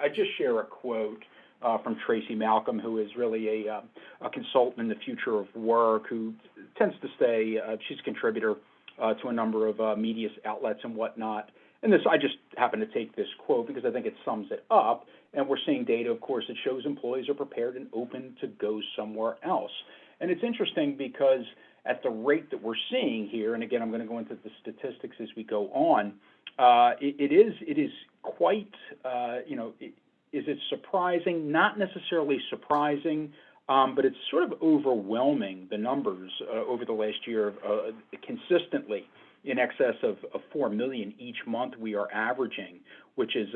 I just share a quote from Tracy Malcolm, who is really a consultant in the future of work, who tends to stay, she's a contributor to a number of media outlets and whatnot. And this, I just happen to take this quote because I think it sums it up. And we're seeing data, of course, that shows employees are prepared and open to go somewhere else. And it's interesting because at the rate that we're seeing here, and again, I'm going to go into the statistics as we go on, it is quite, is it surprising? Not necessarily surprising, but it's sort of overwhelming, the numbers over the last year, consistently in excess of 4 million each month we are averaging, which is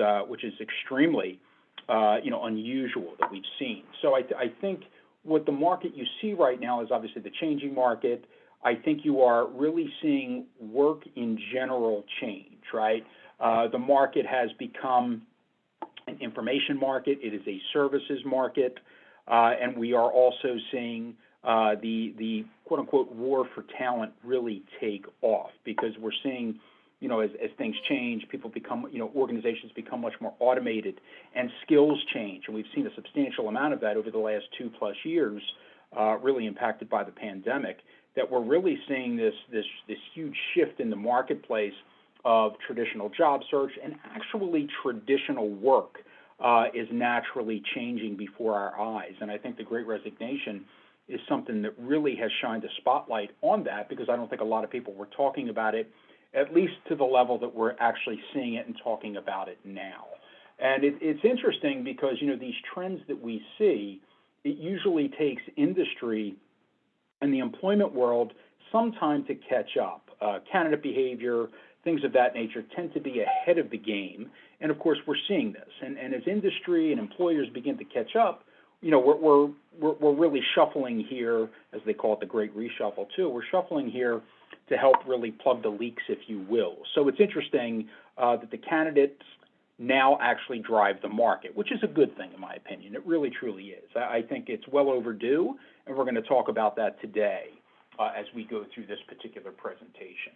extremely unusual that we've seen. So I think what the market you see right now is obviously the changing market. I think you are really seeing work in general change, right? The market has become an information market. It is a services market. And we are also seeing the quote-unquote war for talent really take off, because we're seeing, as things change, people become, organizations become much more automated and skills change. And we've seen a substantial amount of that over the last 2+ years, really impacted by the pandemic, that we're really seeing this huge shift in the marketplace of traditional job search, and actually traditional work is naturally changing before our eyes. And I think the Great Resignation is something that really has shined a spotlight on that, because I don't think a lot of people were talking about it, at least to the level that we're actually seeing it and talking about it now. And it's interesting because, these trends that we see, it usually takes industry and the employment world some time to catch up. Candidate behavior, things of that nature tend to be ahead of the game. And of course, we're seeing this. And as industry and employers begin to catch up, we're really shuffling here, as they call it, the Great Reshuffle too. We're shuffling here to help really plug the leaks, if you will. So it's interesting that the candidates now actually drive the market, which is a good thing in my opinion. It really, truly is. I think it's well overdue, and we're going to talk about that today as we go through this particular presentation.